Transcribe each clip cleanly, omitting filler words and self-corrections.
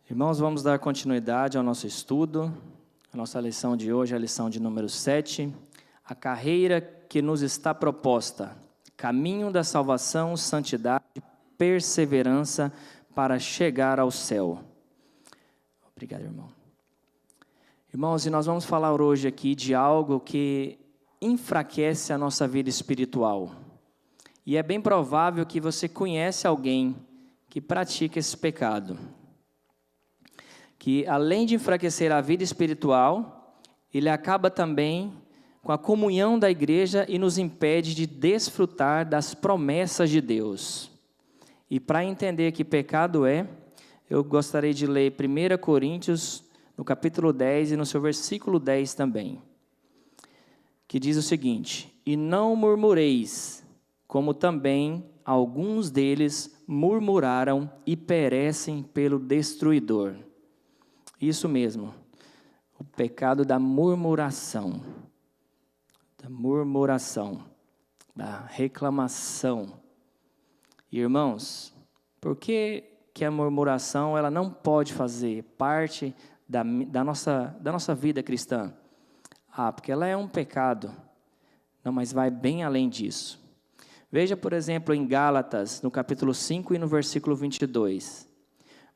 Irmãos, vamos dar continuidade ao nosso estudo. A nossa lição de hoje é a lição de número 7. A carreira que nos está proposta. Caminho da salvação, santidade, perseverança para chegar ao céu. Obrigado, irmão. Irmãos, e nós vamos falar hoje aqui de algo que enfraquece a nossa vida espiritual. E é bem provável que você conhece alguém que pratica esse pecado. Que além de enfraquecer a vida espiritual, ele acaba também com a comunhão da igreja e nos impede de desfrutar das promessas de Deus. E para entender que pecado é, eu gostaria de ler 1 Coríntios, no capítulo 10 e no seu versículo 10 também, que diz o seguinte: E não murmureis, como também alguns deles murmuraram e perecem pelo destruidor. Isso mesmo, o pecado da murmuração, da reclamação. Irmãos, por que a murmuração ela não pode fazer parte da nossa vida cristã? Porque ela é um pecado. Não, mas vai bem além disso. Veja, por exemplo, em Gálatas, no capítulo 5 e no versículo 22.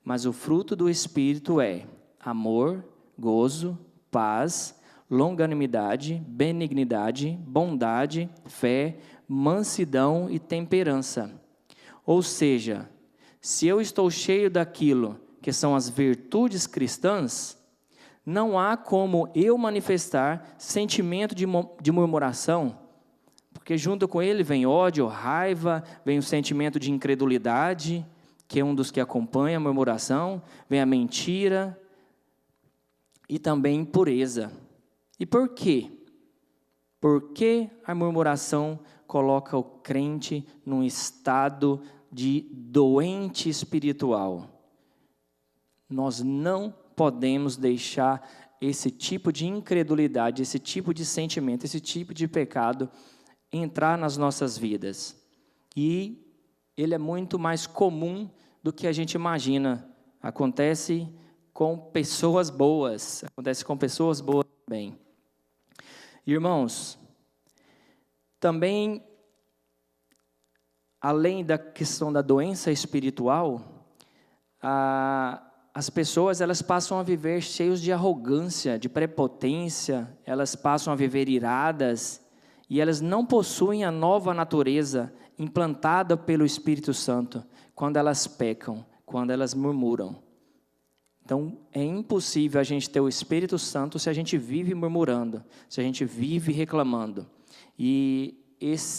Mas o fruto do Espírito é amor, gozo, paz, longanimidade, benignidade, bondade, fé, mansidão e temperança. Ou seja, se eu estou cheio daquilo que são as virtudes cristãs, não há como eu manifestar sentimento de murmuração, porque junto com ele vem ódio, raiva, vem o sentimento de incredulidade, que é um dos que acompanha a murmuração, vem a mentira e também impureza. E por quê? Porque a murmuração coloca o crente num estado de doente espiritual. Nós não podemos deixar esse tipo de incredulidade, esse tipo de sentimento, esse tipo de pecado entrar nas nossas vidas. E ele é muito mais comum do que a gente imagina. Acontece com pessoas boas. Também. Irmãos, também, além da questão da doença espiritual, as pessoas elas passam a viver cheios de arrogância, de prepotência, elas passam a viver iradas, e elas não possuem a nova natureza implantada pelo Espírito Santo quando elas pecam, quando elas murmuram. Então, é impossível a gente ter o Espírito Santo se a gente vive murmurando, se a gente vive reclamando. E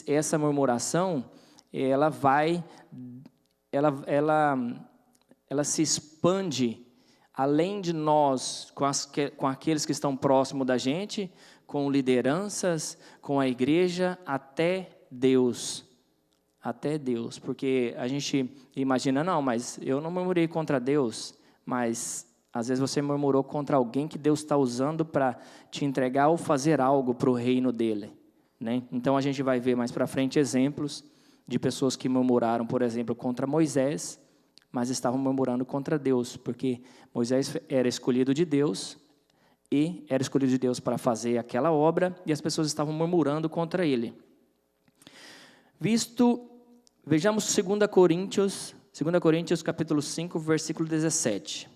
essa murmuração, ela se expande além de nós, com aqueles que estão próximos da gente, com lideranças, com a igreja, até Deus. Até Deus, porque a gente imagina, não, mas eu não murmurei contra Deus, mas às vezes você murmurou contra alguém que Deus está usando para te entregar ou fazer algo para o reino dele, né? Então a gente vai ver mais para frente exemplos de pessoas que murmuraram, por exemplo, contra Moisés, mas estavam murmurando contra Deus, porque Moisés era escolhido de Deus para fazer aquela obra, e as pessoas estavam murmurando contra ele. Vejamos 2 Coríntios capítulo 5, versículo 17.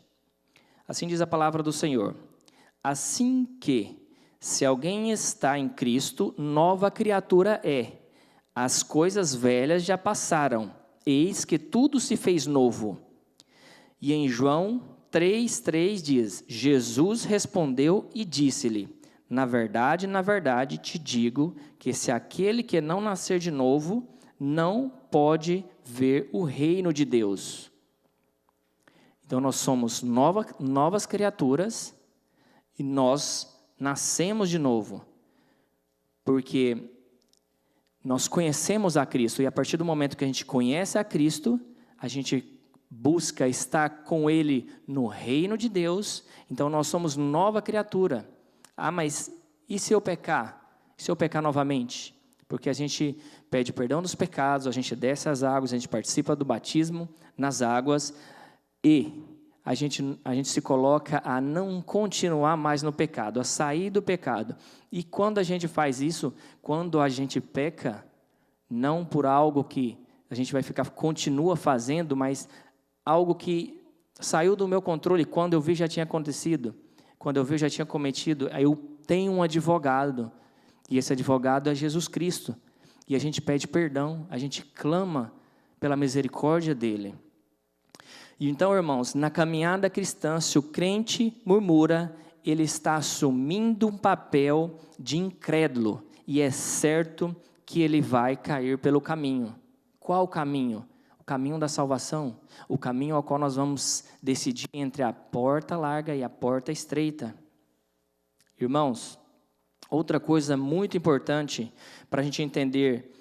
Assim diz a palavra do Senhor: Assim que, se alguém está em Cristo, nova criatura é. As coisas velhas já passaram, eis que tudo se fez novo. E em João 3,3 diz: Jesus respondeu e disse-lhe: na verdade, te digo, que se aquele que não nascer de novo, não pode ver o reino de Deus. Então nós somos novas criaturas e nós nascemos de novo, porque nós conhecemos a Cristo, e a partir do momento que a gente conhece a Cristo, a gente busca estar com Ele no reino de Deus. Então nós somos nova criatura. Mas e se eu pecar? Se eu pecar novamente? Porque a gente pede perdão dos pecados, a gente desce as águas, a gente participa do batismo nas águas, e a gente se coloca a não continuar mais no pecado, a sair do pecado. E quando a gente faz isso, quando a gente peca, não por algo que a gente continua fazendo, mas algo que saiu do meu controle, quando eu vi já tinha acontecido, quando eu vi já tinha cometido, aí eu tenho um advogado, e esse advogado é Jesus Cristo. E a gente pede perdão, a gente clama pela misericórdia dele. E então, irmãos, na caminhada cristã, se o crente murmura, ele está assumindo um papel de incrédulo. E é certo que ele vai cair pelo caminho. Qual o caminho? O caminho da salvação. O caminho ao qual nós vamos decidir entre a porta larga e a porta estreita. Irmãos, outra coisa muito importante para a gente entender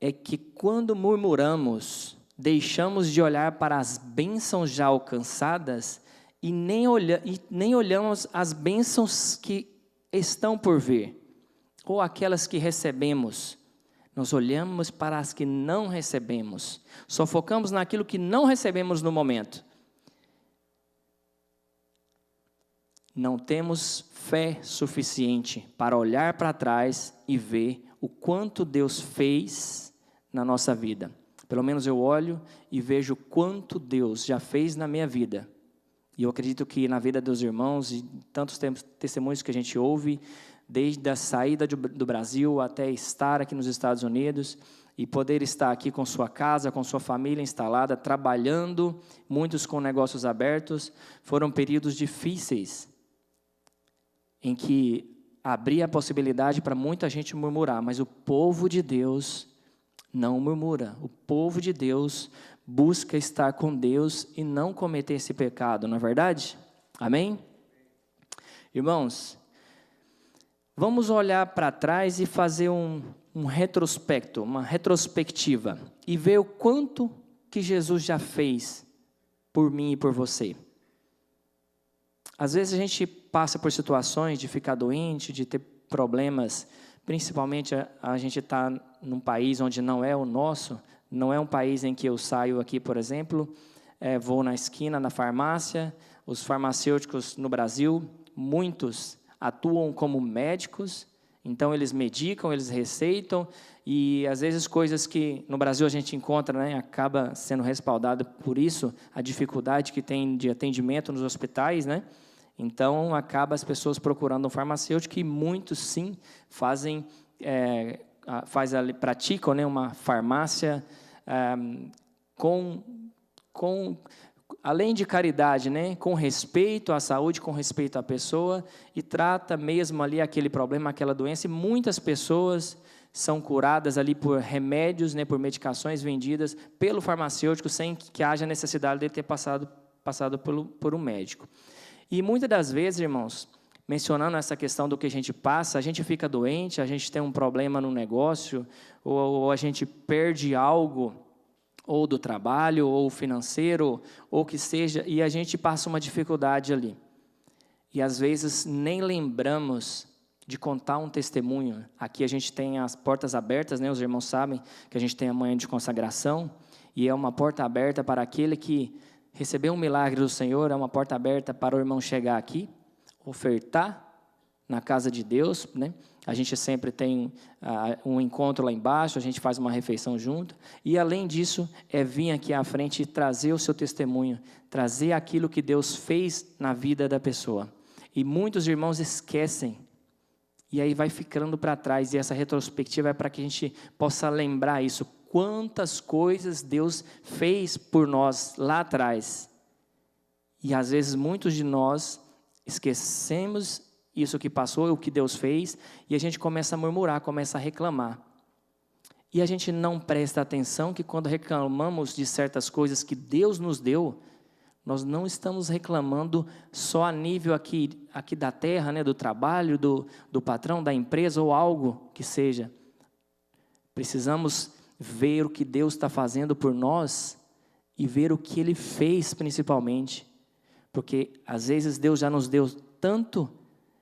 é que quando murmuramos, deixamos de olhar para as bênçãos já alcançadas e nem olhamos as bênçãos que estão por vir, ou aquelas que recebemos. Nós olhamos para as que não recebemos, só focamos naquilo que não recebemos no momento. Não temos fé suficiente para olhar para trás e ver o quanto Deus fez na nossa vida. Pelo menos eu olho e vejo quanto Deus já fez na minha vida. E eu acredito que na vida dos irmãos e tantos testemunhos que a gente ouve, desde a saída do Brasil até estar aqui nos Estados Unidos e poder estar aqui com sua casa, com sua família instalada, trabalhando, muitos com negócios abertos, foram períodos difíceis, em que abria a possibilidade para muita gente murmurar, mas o povo de Deus não murmura. O povo de Deus busca estar com Deus e não cometer esse pecado, não é verdade? Amém? Irmãos, vamos olhar para trás e fazer um retrospecto, uma retrospectiva, e ver o quanto que Jesus já fez por mim e por você. Às vezes a gente passa por situações de ficar doente, de ter problemas, principalmente a gente está num país onde não é o nosso, não é um país em que eu saio aqui, por exemplo, vou na esquina, na farmácia, os farmacêuticos no Brasil, muitos atuam como médicos, então eles medicam, eles receitam, e às vezes coisas que no Brasil a gente encontra, né, acaba sendo respaldado por isso, a dificuldade que tem de atendimento nos hospitais, né? Então, acaba as pessoas procurando um farmacêutico, e muitos, sim, praticam, né, uma farmácia além de caridade, né, com respeito à saúde, com respeito à pessoa, e trata mesmo ali aquele problema, aquela doença, e muitas pessoas são curadas ali por remédios, né, por medicações vendidas pelo farmacêutico, sem que haja necessidade de ter passado por um médico. E muitas das vezes, irmãos, mencionando essa questão do que a gente passa, a gente fica doente, a gente tem um problema no negócio, ou a gente perde algo, ou do trabalho, ou financeiro, ou que seja, e a gente passa uma dificuldade ali. E às vezes nem lembramos de contar um testemunho. Aqui a gente tem as portas abertas, né? Os irmãos sabem que a gente tem a manhã de consagração, e é uma porta aberta para aquele que recebeu um milagre do Senhor, é uma porta aberta para o irmão chegar aqui, ofertar na casa de Deus, né? A gente sempre tem um encontro lá embaixo, a gente faz uma refeição junto, e além disso, vir aqui à frente e trazer o seu testemunho, trazer aquilo que Deus fez na vida da pessoa. E muitos irmãos esquecem, e aí vai ficando para trás, e essa retrospectiva é para que a gente possa lembrar isso, quantas coisas Deus fez por nós lá atrás. E às vezes muitos de nós esquecemos isso que passou, o que Deus fez, e a gente começa a murmurar, começa a reclamar. E a gente não presta atenção que quando reclamamos de certas coisas que Deus nos deu, nós não estamos reclamando só a nível aqui da terra, né, do trabalho, do patrão, da empresa ou algo que seja. Precisamos ver o que Deus está fazendo por nós e ver o que Ele fez principalmente. Porque às vezes Deus já nos deu tanto,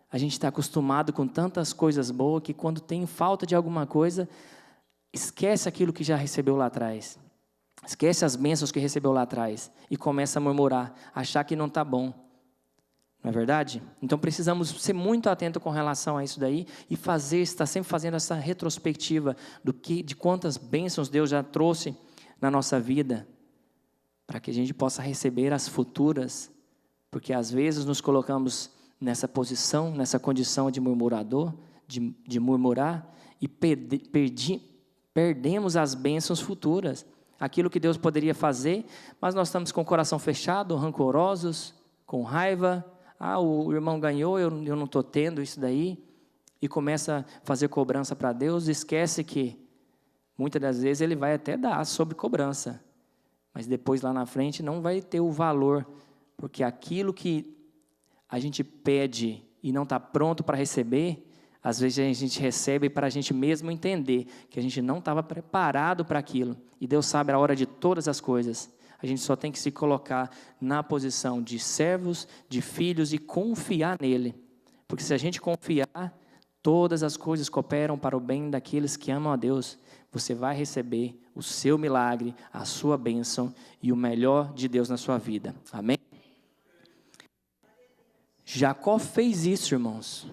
a gente está acostumado com tantas coisas boas que quando tem falta de alguma coisa, esquece aquilo que já recebeu lá atrás. Esquece as bênçãos que recebeu lá atrás e começa a murmurar, achar que não está bom. Não é verdade? Então precisamos ser muito atentos com relação a isso daí e estar sempre fazendo essa retrospectiva de quantas bênçãos Deus já trouxe na nossa vida, para que a gente possa receber as futuras, porque às vezes nos colocamos nessa posição, nessa condição de murmurador, de murmurar, e perdemos as bênçãos futuras, aquilo que Deus poderia fazer, mas nós estamos com o coração fechado, rancorosos, com raiva. O irmão ganhou, eu não estou tendo isso daí, e começa a fazer cobrança para Deus, esquece que muitas das vezes ele vai até dar sobre cobrança, mas depois lá na frente não vai ter o valor, porque aquilo que a gente pede e não está pronto para receber, às vezes a gente recebe para a gente mesmo entender que a gente não estava preparado para aquilo, e Deus sabe a hora de todas as coisas. A gente só tem que se colocar na posição de servos, de filhos e confiar nele. Porque se a gente confiar, todas as coisas cooperam para o bem daqueles que amam a Deus. Você vai receber o seu milagre, a sua bênção e o melhor de Deus na sua vida. Amém? Jacó fez isso, irmãos.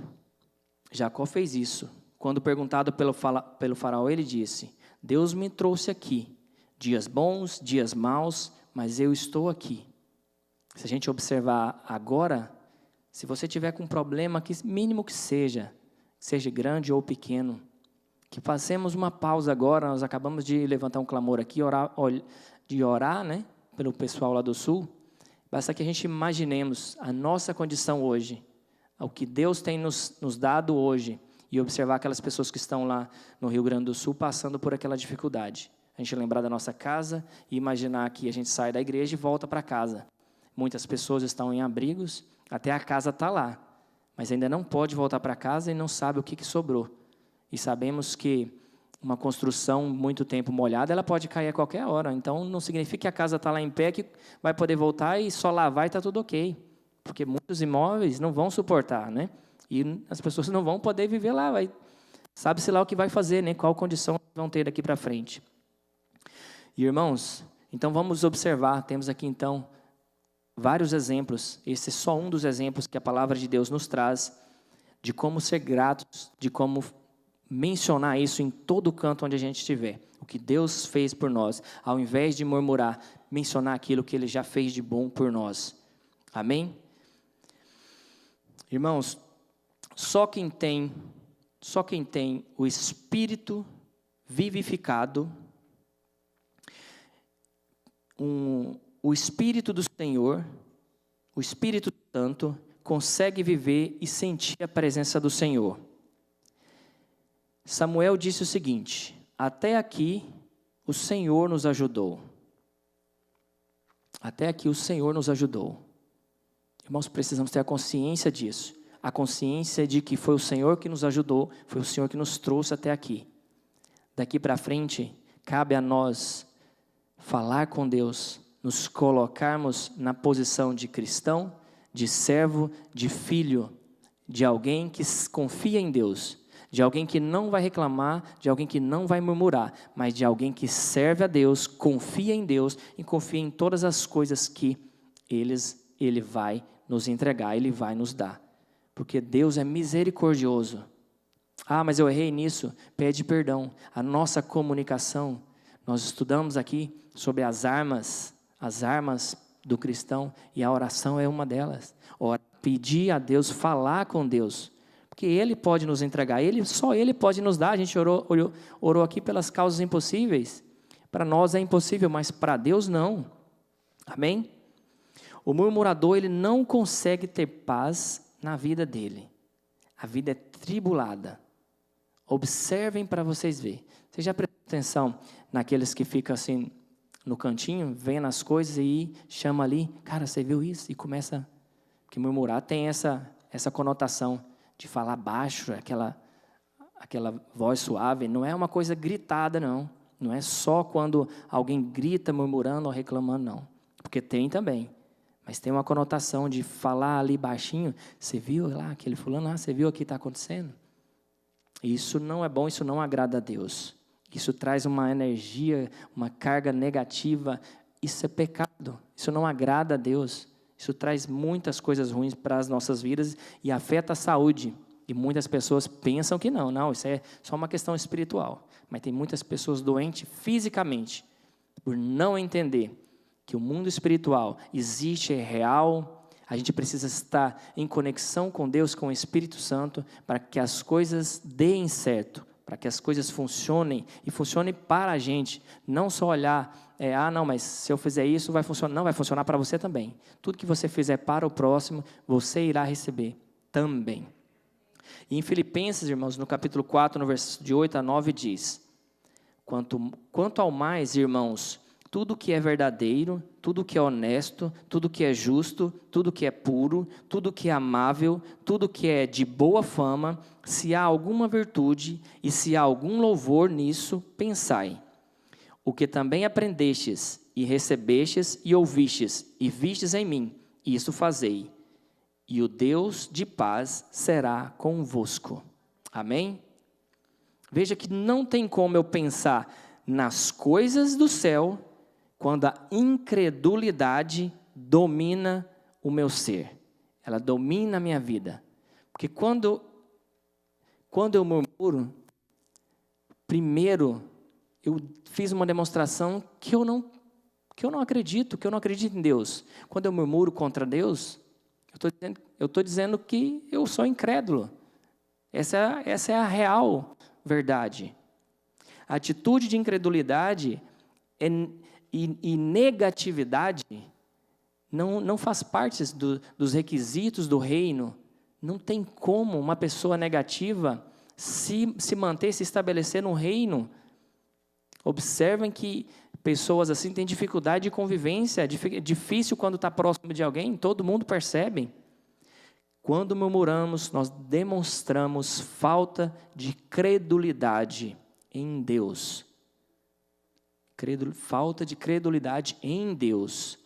Jacó fez isso. Quando perguntado pelo faraó, ele disse: Deus me trouxe aqui. Dias bons, dias maus, mas eu estou aqui. Se a gente observar agora, se você tiver com um problema, que mínimo que seja grande ou pequeno, que passemos uma pausa agora. Nós acabamos de levantar um clamor aqui, orar, né, pelo pessoal lá do sul. Basta que a gente imaginemos a nossa condição hoje, o que Deus tem nos dado hoje, e observar aquelas pessoas que estão lá no Rio Grande do Sul passando por aquela dificuldade. A gente lembrar da nossa casa e imaginar que a gente sai da igreja e volta para casa. Muitas pessoas estão em abrigos, até a casa está lá, mas ainda não pode voltar para casa e não sabe o que sobrou. E sabemos que uma construção muito tempo molhada, ela pode cair a qualquer hora. Então, não significa que a casa está lá em pé, que vai poder voltar e só lavar e está tudo ok. Porque muitos imóveis não vão suportar, né? E as pessoas não vão poder viver lá. Sabe-se lá o que vai fazer, né? Qual condição vão ter daqui para frente. E, irmãos, então vamos observar. Temos aqui, então, vários exemplos. Esse é só um dos exemplos que a palavra de Deus nos traz de como ser gratos, de como mencionar isso em todo canto onde a gente estiver. O que Deus fez por nós, ao invés de murmurar, mencionar aquilo que Ele já fez de bom por nós. Amém? Irmãos, só quem tem o Espírito vivificado, o Espírito do Senhor, o Espírito Santo, consegue viver e sentir a presença do Senhor. Samuel disse o seguinte: até aqui o Senhor nos ajudou. Até aqui o Senhor nos ajudou. Irmãos, precisamos ter a consciência disso. A consciência de que foi o Senhor que nos ajudou, foi o Senhor que nos trouxe até aqui. Daqui para frente, cabe a nós falar com Deus, nos colocarmos na posição de cristão, de servo, de filho, de alguém que confia em Deus, de alguém que não vai reclamar, de alguém que não vai murmurar, mas de alguém que serve a Deus, confia em Deus e confia em todas as coisas que Ele vai nos entregar, Ele vai nos dar. Porque Deus é misericordioso. Mas eu errei nisso. Pede perdão. A nossa comunicação, nós estudamos aqui sobre as armas do cristão, e a oração é uma delas. Pedir a Deus, falar com Deus, porque Ele pode nos entregar, só Ele pode nos dar. A gente orou aqui pelas causas impossíveis. Para nós é impossível, mas para Deus não. Amém? O murmurador, ele não consegue ter paz na vida dele. A vida é tribulada. Observem para vocês verem. Vocês já prestam atenção naqueles que ficam assim no cantinho, vendo as coisas e chama ali, cara, você viu isso? E começa, porque murmurar tem essa conotação de falar baixo, aquela voz suave. Não é uma coisa gritada, não. Não é só quando alguém grita murmurando ou reclamando, não. Porque tem também. Mas tem uma conotação de falar ali baixinho. Você viu lá aquele fulano lá? Você viu o que está acontecendo? Isso não é bom, isso não agrada a Deus. Isso traz uma energia, uma carga negativa. Isso é pecado. Isso não agrada a Deus. Isso traz muitas coisas ruins para as nossas vidas e afeta a saúde. E muitas pessoas pensam que não, isso é só uma questão espiritual. Mas tem muitas pessoas doentes fisicamente por não entender que o mundo espiritual existe, é real. A gente precisa estar em conexão com Deus, com o Espírito Santo, para que as coisas deem certo, para que as coisas funcionem e funcionem para a gente. Não só olhar, não, mas se eu fizer isso vai funcionar. Não, vai funcionar para você também. Tudo que você fizer para o próximo, você irá receber também. E em Filipenses, irmãos, no capítulo 4, no verso de 8 a 9, diz: Quanto ao mais, irmãos, tudo que é verdadeiro, tudo que é honesto, tudo que é justo, tudo que é puro, tudo que é amável, tudo que é de boa fama, se há alguma virtude e se há algum louvor nisso, pensai. O que também aprendestes e recebestes e ouvistes e vistes em mim, isso fazei. E o Deus de paz será convosco. Amém? Veja que não tem como eu pensar nas coisas do céu quando a incredulidade domina o meu ser. Ela domina a minha vida. Porque quando eu murmuro, primeiro eu fiz uma demonstração que eu não acredito em Deus. Quando eu murmuro contra Deus, eu estou dizendo que eu sou incrédulo. Essa é a real verdade. A atitude de incredulidade e negatividade não faz parte dos requisitos do reino. Não tem como uma pessoa negativa se manter, se estabelecer no reino. Observem que pessoas assim têm dificuldade de convivência, é difícil quando está próximo de alguém, todo mundo percebe. Quando murmuramos, nós demonstramos falta de credulidade em Deus. Falta de credulidade em Deus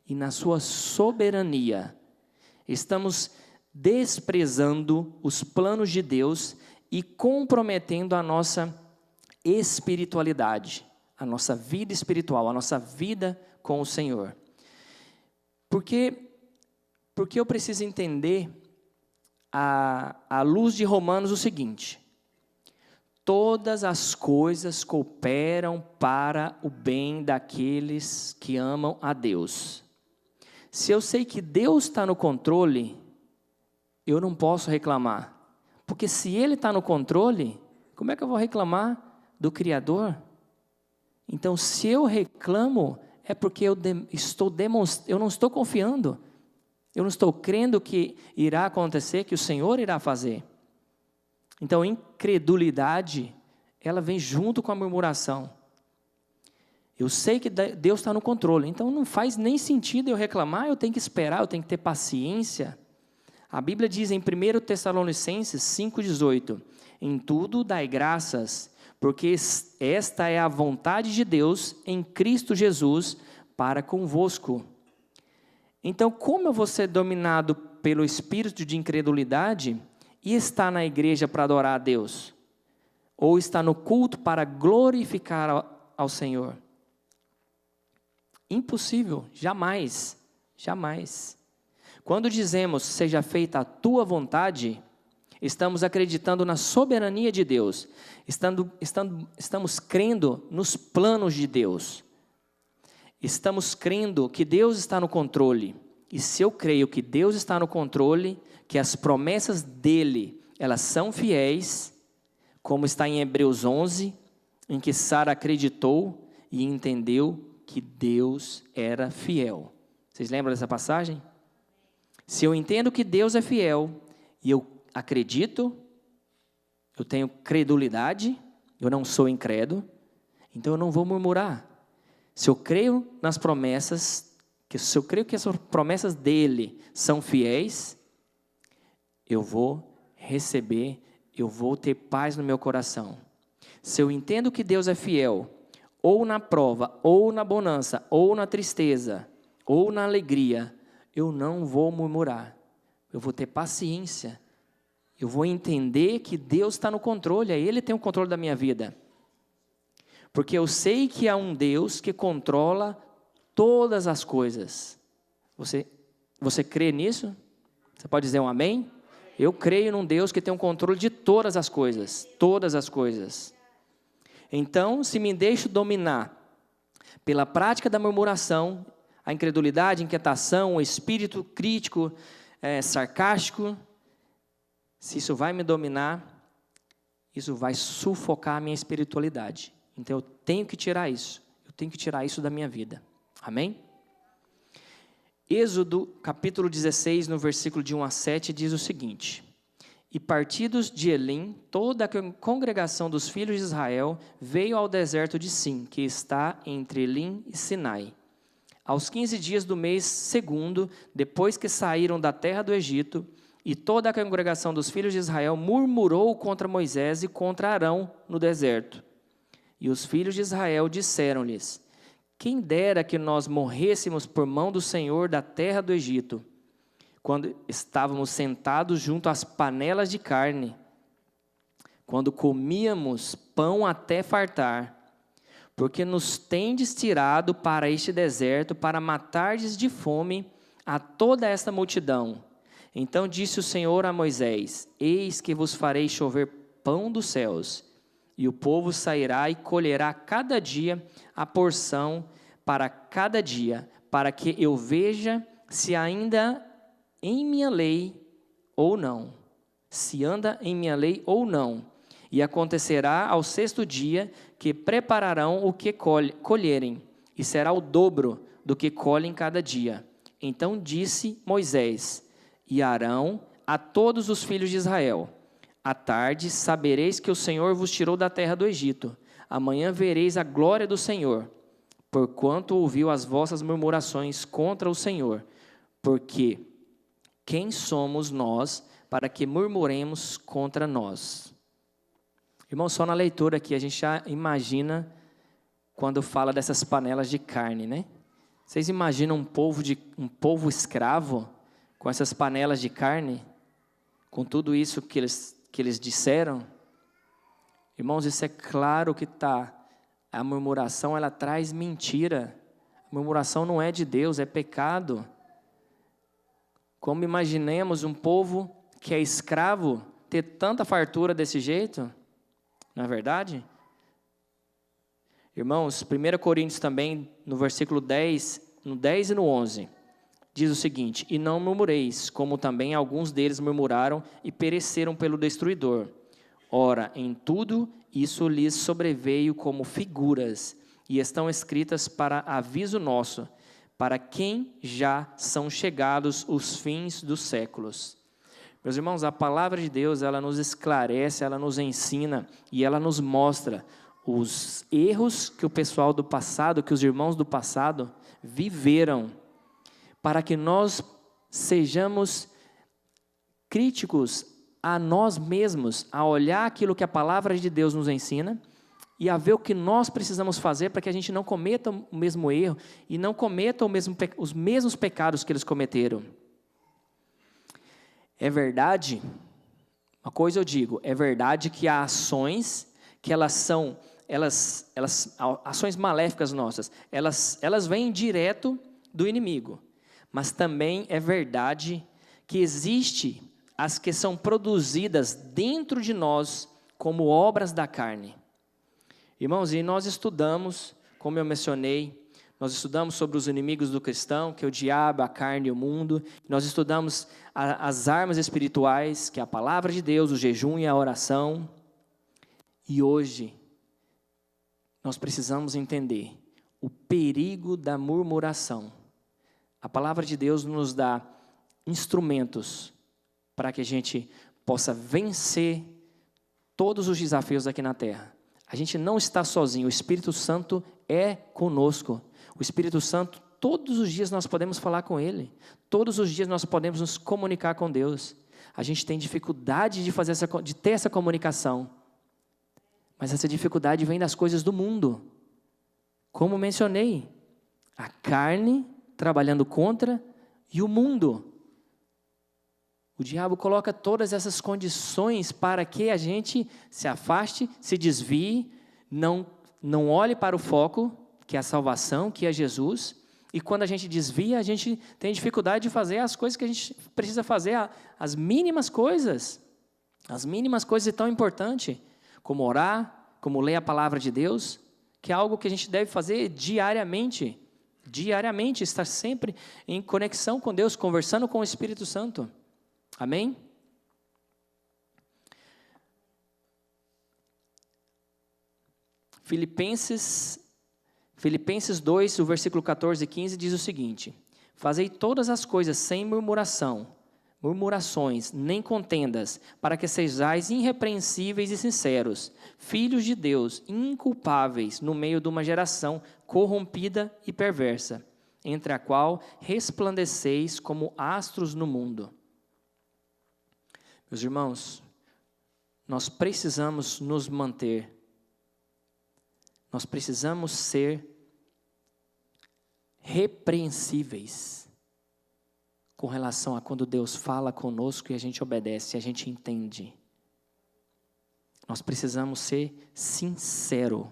e na sua soberania. Estamos desprezando os planos de Deus e comprometendo a nossa espiritualidade, a nossa vida espiritual, a nossa vida com o Senhor. Porque eu preciso entender à luz de Romanos o seguinte: todas as coisas cooperam para o bem daqueles que amam a Deus. Se eu sei que Deus está no controle, eu não posso reclamar. Porque se Ele está no controle, como é que eu vou reclamar do Criador? Então, se eu reclamo, é porque eu não estou confiando. Eu não estou crendo que irá acontecer, que o Senhor irá fazer. Então, incredulidade, ela vem junto com a murmuração. Eu sei que Deus está no controle, então não faz nem sentido eu reclamar, eu tenho que esperar, eu tenho que ter paciência. A Bíblia diz em 1 Tessalonicenses 5,18: em tudo dai graças, porque esta é a vontade de Deus em Cristo Jesus para convosco. Então, como eu vou ser dominado pelo espírito de incredulidade e estar na igreja para adorar a Deus? Ou estar no culto para glorificar ao Senhor? Impossível, jamais, jamais. Quando dizemos, seja feita a tua vontade, estamos acreditando na soberania de Deus, estamos crendo nos planos de Deus, estamos crendo que Deus está no controle. E se eu creio que Deus está no controle, que as promessas dEle, elas são fiéis, como está em Hebreus 11, em que Sara acreditou e entendeu que Deus era fiel. Vocês lembram dessa passagem? Se eu entendo que Deus é fiel, e eu acredito, eu tenho credulidade, eu não sou incrédulo, então eu não vou murmurar. Se eu creio nas promessas, se eu creio que as promessas dele são fiéis, eu vou receber, eu vou ter paz no meu coração. Se eu entendo que Deus é fiel, ou na prova, ou na bonança, ou na tristeza, ou na alegria, eu não vou murmurar. Eu vou ter paciência. Eu vou entender que Deus está no controle, Ele tem o controle da minha vida. Porque eu sei que há um Deus que controla todas as coisas. Você crê nisso? Você pode dizer um amém? Eu creio num Deus que tem um controle de todas as coisas. Todas as coisas. Então, se me deixo dominar pela prática da murmuração, a incredulidade, a inquietação, o espírito crítico, sarcástico, se isso vai me dominar, isso vai sufocar a minha espiritualidade. Então eu tenho que tirar isso. Eu tenho que tirar isso da minha vida. Amém? Êxodo capítulo 16, no versículo de 1 a 7, diz o seguinte: E partidos de Elim, toda a congregação dos filhos de Israel veio ao deserto de Sim, que está entre Elim e Sinai. Aos 15 dias do mês segundo, depois que saíram da terra do Egito, e toda a congregação dos filhos de Israel murmurou contra Moisés e contra Arão no deserto. E os filhos de Israel disseram-lhes: Quem dera que nós morrêssemos por mão do Senhor da terra do Egito, quando estávamos sentados junto às panelas de carne, quando comíamos pão até fartar, porque nos tendes tirado para este deserto para matardes de fome a toda esta multidão. Então disse o Senhor a Moisés: Eis que vos farei chover pão dos céus, e o povo sairá e colherá cada dia a porção para cada dia, para que eu veja se ainda em minha lei ou não, se anda em minha lei ou não. E acontecerá ao sexto dia que prepararão o que colherem, e será o dobro do que colhem cada dia. Então disse Moisés e Arão a todos os filhos de Israel: À tarde sabereis que o Senhor vos tirou da terra do Egito. Amanhã vereis a glória do Senhor, porquanto ouviu as vossas murmurações contra o Senhor. Porque quem somos nós para que murmuremos contra nós? Irmão, só na leitura aqui a gente já imagina quando fala dessas panelas de carne, né? Vocês imaginam um povo escravo com essas panelas de carne, com tudo isso que eles disseram? Irmãos, isso é claro que está. A murmuração, ela traz mentira. A murmuração não é de Deus, é pecado. Como imaginemos um povo que é escravo ter tanta fartura desse jeito? Não é verdade? Irmãos, 1 Coríntios também, no versículo 10, no 10 e no 11, diz o seguinte: E não murmureis, como também alguns deles murmuraram e pereceram pelo destruidor. Ora, em tudo isso lhes sobreveio como figuras, e estão escritas para aviso nosso, para quem já são chegados os fins dos séculos. Meus irmãos, a palavra de Deus, ela nos esclarece, ela nos ensina e ela nos mostra os erros que o pessoal do passado, que os irmãos do passado viveram, para que nós sejamos críticos a nós mesmos, a olhar aquilo que a palavra de Deus nos ensina e a ver o que nós precisamos fazer para que a gente não cometa o mesmo erro e não cometa os mesmos pecados que eles cometeram. É verdade, uma coisa eu digo, é verdade que há ações que ações maléficas nossas, elas vêm direto do inimigo, mas também é verdade que existe as que são produzidas dentro de nós como obras da carne. Irmãos, e nós estudamos, como eu mencionei, nós estudamos sobre os inimigos do cristão, que é o diabo, a carne e o mundo. Nós estudamos as armas espirituais, que é a palavra de Deus, o jejum e a oração. E hoje, nós precisamos entender o perigo da murmuração. A palavra de Deus nos dá instrumentos para que a gente possa vencer todos os desafios aqui na terra. A gente não está sozinho, o Espírito Santo é conosco. O Espírito Santo, todos os dias nós podemos falar com Ele. Todos os dias nós podemos nos comunicar com Deus. A gente tem dificuldade de ter essa comunicação. Mas essa dificuldade vem das coisas do mundo. Como mencionei, a carne trabalhando contra e o mundo. O diabo coloca todas essas condições para que a gente se afaste, se desvie, não não olhe para o foco, que é a salvação, que é Jesus. E quando a gente desvia, a gente tem dificuldade de fazer as coisas que a gente precisa fazer, as mínimas coisas. As mínimas coisas tão importantes, como orar, como ler a palavra de Deus, que é algo que a gente deve fazer diariamente. Diariamente, estar sempre em conexão com Deus, conversando com o Espírito Santo. Amém? Filipenses 2, o versículo 14 e 15 diz o seguinte: fazei todas as coisas sem murmurações, nem contendas, para que sejais irrepreensíveis e sinceros, filhos de Deus, inculpáveis no meio de uma geração corrompida e perversa, entre a qual resplandeceis como astros no mundo. Meus irmãos, nós precisamos nos manter, nós precisamos ser repreensíveis com relação a quando Deus fala conosco e a gente obedece, a gente entende. Nós precisamos ser sinceros.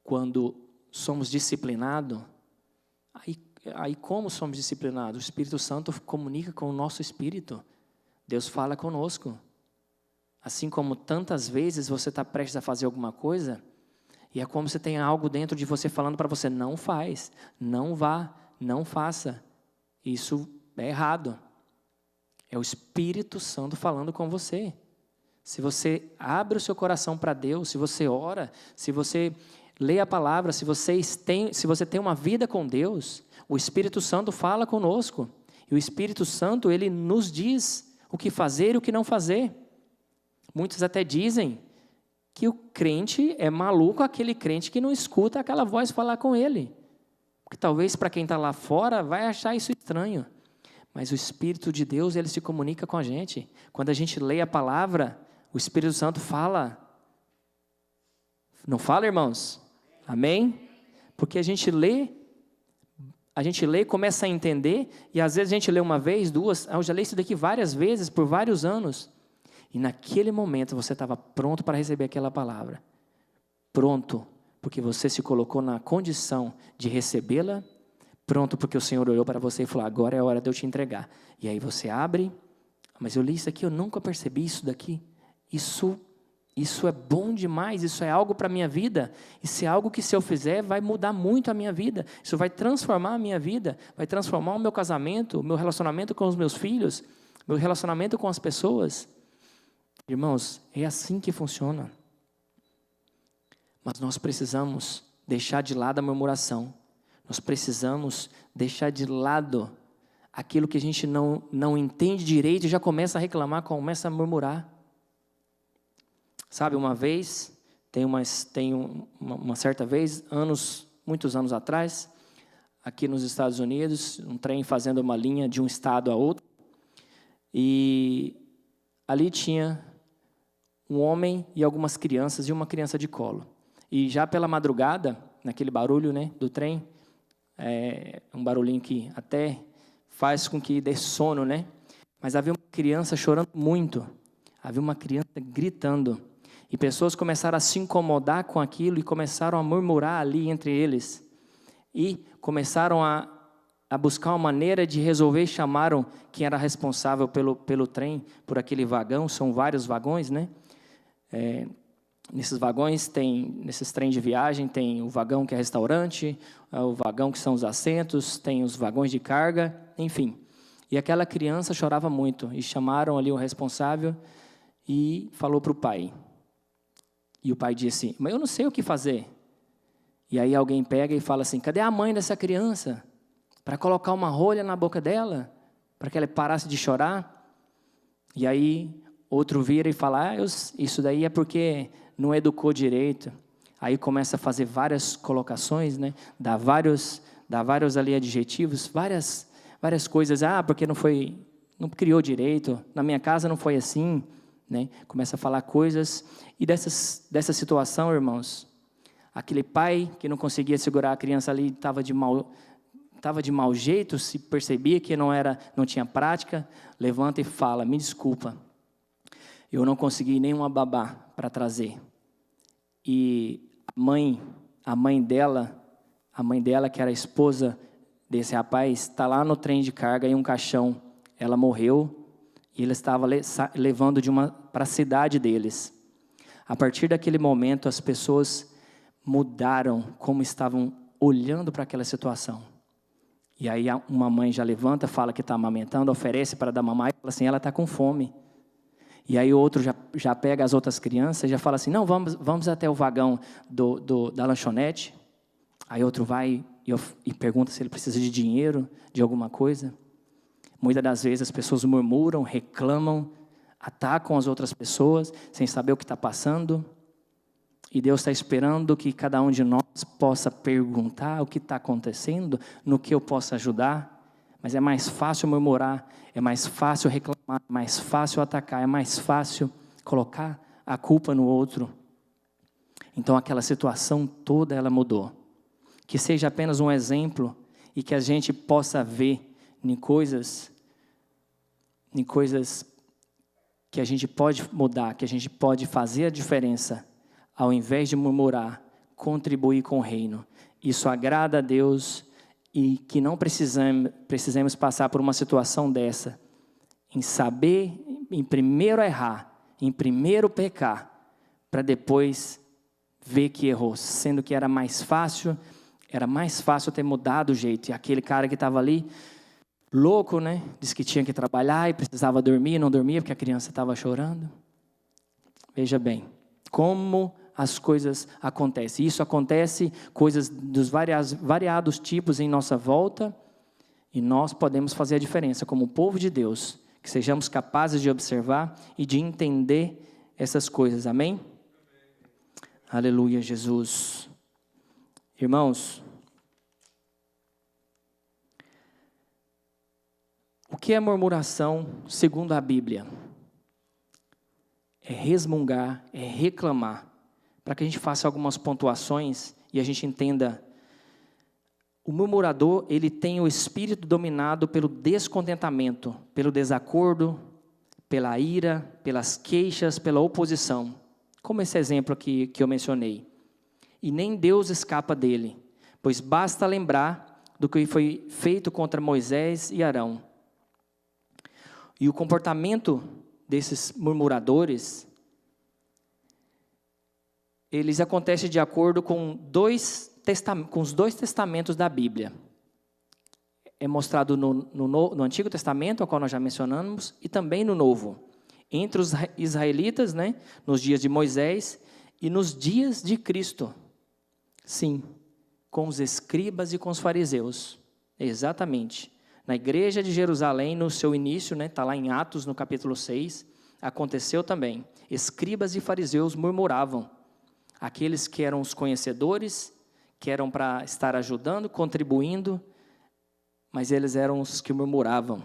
Quando somos disciplinados, aí como somos disciplinados? O Espírito Santo comunica com o nosso espírito. Deus fala conosco. Assim como tantas vezes você está prestes a fazer alguma coisa, e é como se tem algo dentro de você falando para você: não faz, não vá, não faça. Isso é errado. É o Espírito Santo falando com você. Se você abre o seu coração para Deus, se você ora, se você lê a palavra, se você tem uma vida com Deus, o Espírito Santo fala conosco. E o Espírito Santo, ele nos diz o que fazer e o que não fazer. Muitos até dizem que o crente é maluco, aquele crente que não escuta aquela voz falar com ele. Porque talvez para quem está lá fora vai achar isso estranho. Mas o Espírito de Deus, ele se comunica com a gente. Quando a gente lê a palavra, o Espírito Santo fala. Não fala, irmãos? Amém? Porque a gente lê, começa a entender, e às vezes a gente lê uma vez, duas, eu já li isso daqui várias vezes, por vários anos. E naquele momento você estava pronto para receber aquela palavra. Pronto, porque você se colocou na condição de recebê-la. Pronto, porque o Senhor olhou para você e falou: agora é a hora de eu te entregar. E aí você abre: mas eu li isso aqui, eu nunca percebi isso daqui. Isso é bom demais, isso é algo para a minha vida. Isso é algo que, se eu fizer, vai mudar muito a minha vida. Isso vai transformar a minha vida, vai transformar o meu casamento, o meu relacionamento com os meus filhos, meu relacionamento com as pessoas. Irmãos, é assim que funciona. Mas nós precisamos deixar de lado a murmuração. Nós precisamos deixar de lado aquilo que a gente não entende direito e já começa a reclamar, começa a murmurar. Sabe, uma vez, uma certa vez, muitos anos atrás, aqui nos Estados Unidos, um trem fazendo uma linha de um estado a outro, e ali tinha um homem e algumas crianças e uma criança de colo. E já pela madrugada, naquele barulho, né, do trem, um barulhinho que até faz com que dê sono, né? Mas havia uma criança chorando muito, havia uma criança gritando, e pessoas começaram a se incomodar com aquilo e começaram a murmurar ali entre eles, e começaram a buscar uma maneira de resolver. Chamaram quem era responsável pelo trem, por aquele vagão, são vários vagões, né? Nesses vagões, nesses trens de viagem, tem o vagão que é restaurante, o vagão que são os assentos, tem os vagões de carga, enfim. E aquela criança chorava muito, e chamaram ali o responsável e falou para o pai. E o pai disse: mas eu não sei o que fazer. E aí alguém pega e fala assim: cadê a mãe dessa criança? Para colocar uma rolha na boca dela, para que ela parasse de chorar. E aí outro vira e fala: isso daí é porque não educou direito. Aí começa a fazer várias colocações, né? Dá vários ali adjetivos, várias coisas. Porque não criou direito, na minha casa não foi assim, né? Começa a falar coisas. E dessa situação, irmãos, aquele pai que não conseguia segurar a criança ali, estava de mau jeito, se percebia que não tinha prática, levanta e fala: me desculpa, eu não consegui nenhuma babá para trazer. E a mãe dela, que era a esposa desse rapaz, está lá no trem de carga em um caixão. Ela morreu e ele estava levando para a cidade deles. A partir daquele momento, as pessoas mudaram como estavam olhando para aquela situação. E aí uma mãe já levanta, fala que está amamentando, oferece para dar mamar, e fala assim, ela está com fome. E aí o outro já pega as outras crianças e já fala assim, não, vamos até o vagão da lanchonete. Aí outro vai e pergunta se ele precisa de dinheiro, de alguma coisa. Muitas das vezes as pessoas murmuram, reclamam, atacam as outras pessoas, sem saber o que está passando. E Deus está esperando que cada um de nós possa perguntar o que está acontecendo, no que eu possa ajudar. Mas é mais fácil murmurar, é mais fácil reclamar, é mais fácil atacar, é mais fácil colocar a culpa no outro. Então aquela situação toda ela mudou. Que seja apenas um exemplo e que a gente possa ver em coisas que a gente pode mudar, que a gente pode fazer a diferença, ao invés de murmurar, contribuir com o reino. Isso agrada a Deus e que não precisamos passar por uma situação dessa, em saber, em primeiro errar, em primeiro pecar, para depois ver que errou, sendo que era mais fácil ter mudado o jeito. E aquele cara que estava ali, louco, né? Disse que tinha que trabalhar e precisava dormir, não dormia porque a criança estava chorando. Veja bem, como as coisas acontecem. Isso acontece, coisas dos variados tipos em nossa volta, e nós podemos fazer a diferença, como povo de Deus, que sejamos capazes de observar e de entender essas coisas. Amém? Aleluia, Jesus. Irmãos, o que é murmuração segundo a Bíblia? É resmungar, é reclamar. Para que a gente faça algumas pontuações e a gente entenda. O murmurador, ele tem o espírito dominado pelo descontentamento, pelo desacordo, pela ira, pelas queixas, pela oposição. Como esse exemplo aqui que eu mencionei. E nem Deus escapa dele, pois basta lembrar do que foi feito contra Moisés e Arão. E o comportamento desses murmuradores, eles acontecem de acordo com os dois testamentos da Bíblia. É mostrado no Antigo Testamento, ao qual nós já mencionamos, e também no Novo. Entre os israelitas, né, nos dias de Moisés e nos dias de Cristo. Sim, com os escribas e com os fariseus. Exatamente. Na igreja de Jerusalém, no seu início, está lá em Atos, no capítulo 6, aconteceu também. Escribas e fariseus murmuravam. Aqueles que eram os conhecedores, que eram para estar ajudando, contribuindo, mas eles eram os que murmuravam.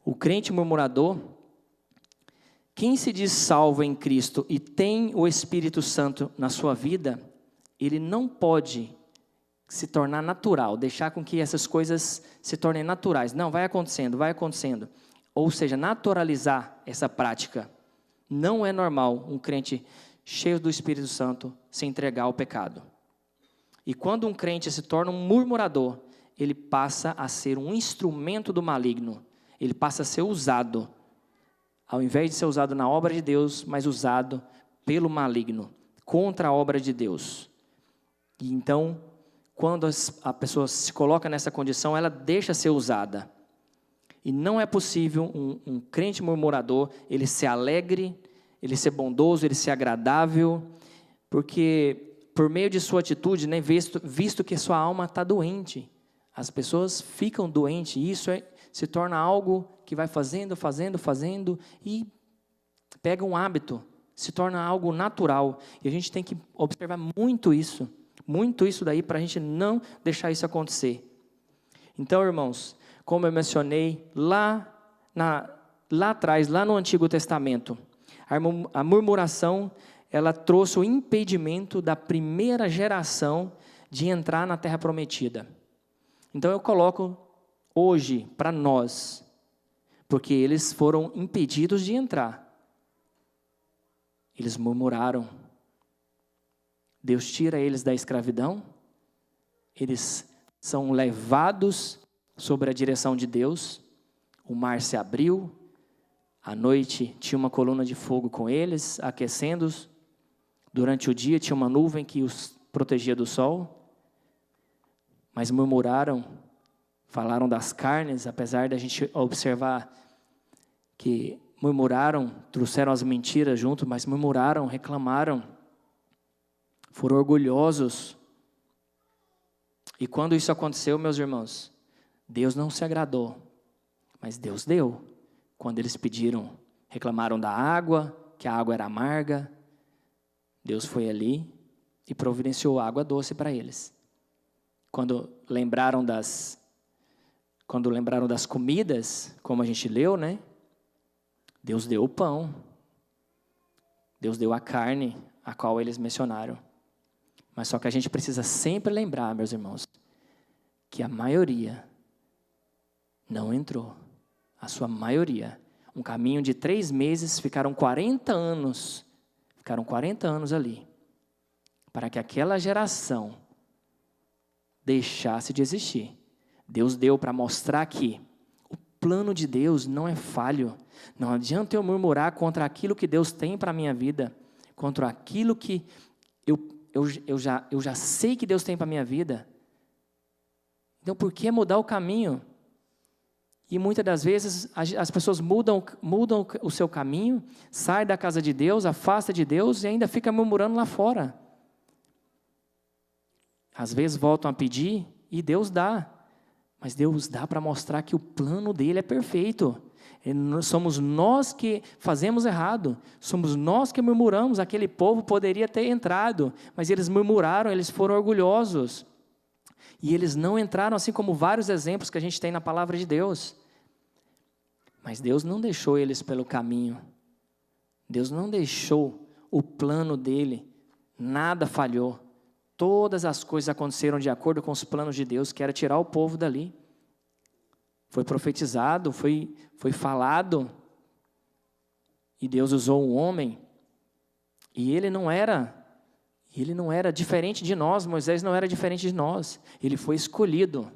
O crente murmurador, quem se diz salvo em Cristo e tem o Espírito Santo na sua vida, ele não pode se tornar natural, deixar com que essas coisas se tornem naturais. Não, vai acontecendo, vai acontecendo. Ou seja, naturalizar essa prática. Não é normal um crente cheio do Espírito Santo se entregar ao pecado. E quando um crente se torna um murmurador, ele passa a ser um instrumento do maligno. Ele passa a ser usado, ao invés de ser usado na obra de Deus, mas usado pelo maligno, contra a obra de Deus. E então, quando a pessoa se coloca nessa condição, ela deixa ser usada. E não é possível um crente murmurador, ele ser alegre, ele ser bondoso, ele ser agradável, porque por meio de sua atitude, né, visto que sua alma está doente, as pessoas ficam doentes, e isso se torna algo que vai fazendo, e pega um hábito, se torna algo natural, e a gente tem que observar muito isso daí, para a gente não deixar isso acontecer. Então, irmãos, como eu mencionei, lá atrás, lá no Antigo Testamento, a murmuração, ela trouxe o impedimento da primeira geração de entrar na Terra Prometida. Então eu coloco hoje para nós, porque eles foram impedidos de entrar. Eles murmuraram. Deus tira eles da escravidão. Eles são levados sobre a direção de Deus. O mar se abriu. À noite tinha uma coluna de fogo com eles, aquecendo-os. Durante o dia tinha uma nuvem que os protegia do sol. Mas murmuraram, falaram das carnes, apesar da gente observar que murmuraram, trouxeram as mentiras junto, mas murmuraram, reclamaram, foram orgulhosos. E quando isso aconteceu, meus irmãos, Deus não se agradou, mas Deus deu. Quando eles pediram, reclamaram da água, que a água era amarga, Deus foi ali e providenciou água doce para eles. Quando lembraram das comidas, como a gente leu, né? Deus deu o pão. Deus deu a carne, a qual eles mencionaram. Mas só que a gente precisa sempre lembrar, meus irmãos, que a maioria não entrou. A sua maioria. Um caminho de 3 meses, ficaram 40 anos. Ficaram 40 anos ali. Para que aquela geração deixasse de existir. Deus deu para mostrar que o plano de Deus não é falho. Não adianta eu murmurar contra aquilo que Deus tem para a minha vida, contra aquilo que eu já sei que Deus tem para a minha vida. Então, por que mudar o caminho? E muitas das vezes as pessoas mudam o seu caminho, saem da casa de Deus, afasta de Deus e ainda fica murmurando lá fora. Às vezes voltam a pedir e Deus dá. Mas Deus dá para mostrar que o plano dele é perfeito. Somos nós que fazemos errado. Somos nós que murmuramos. Aquele povo poderia ter entrado, mas eles murmuraram, eles foram orgulhosos. E eles não entraram, assim como vários exemplos que a gente tem na palavra de Deus. Mas Deus não deixou eles pelo caminho. Deus não deixou o plano dele. Nada falhou. Todas as coisas aconteceram de acordo com os planos de Deus, que era tirar o povo dali. Foi profetizado, foi falado. E Deus usou um homem. E ele não era diferente de nós. Moisés não era diferente de nós. Ele foi escolhido.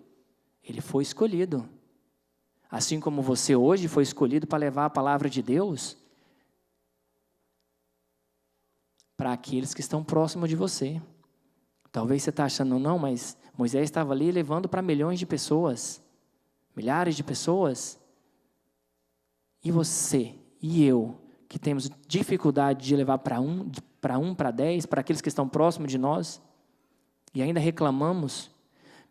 Ele foi escolhido. Assim como você hoje foi escolhido para levar a palavra de Deus para aqueles que estão próximos de você. Talvez você está achando, não, mas Moisés estava ali levando para milhões de pessoas, milhares de pessoas. E você e eu, que temos dificuldade de levar para 10, para aqueles que estão próximos de nós, e ainda reclamamos,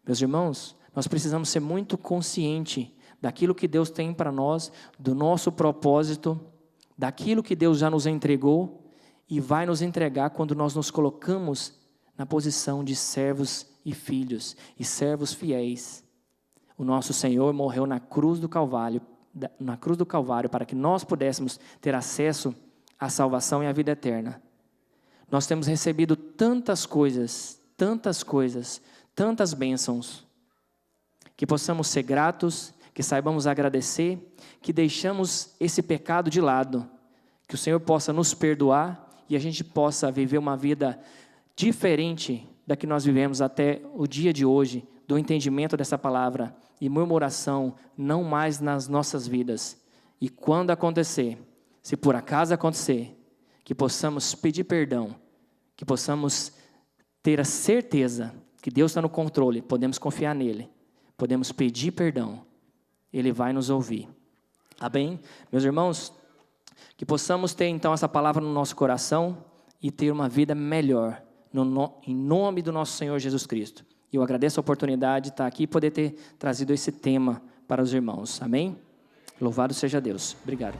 meus irmãos, nós precisamos ser muito conscientes daquilo que Deus tem para nós, do nosso propósito, daquilo que Deus já nos entregou e vai nos entregar quando nós nos colocamos na posição de servos e filhos, e servos fiéis. O nosso Senhor morreu na cruz do Calvário, para que nós pudéssemos ter acesso à salvação e à vida eterna. Nós temos recebido tantas coisas, tantas bênçãos, que possamos ser gratos, que saibamos agradecer, que deixamos esse pecado de lado, que o Senhor possa nos perdoar e a gente possa viver uma vida diferente da que nós vivemos até o dia de hoje, do entendimento dessa palavra, e murmuração não mais nas nossas vidas. E quando acontecer, se por acaso acontecer, que possamos pedir perdão, que possamos ter a certeza que Deus está no controle, podemos confiar nele, podemos pedir perdão, ele vai nos ouvir. Amém? Meus irmãos, que possamos ter então essa palavra no nosso coração e ter uma vida melhor, em nome do nosso Senhor Jesus Cristo. E eu agradeço a oportunidade de estar aqui e poder ter trazido esse tema para os irmãos. Amém? Louvado seja Deus. Obrigado.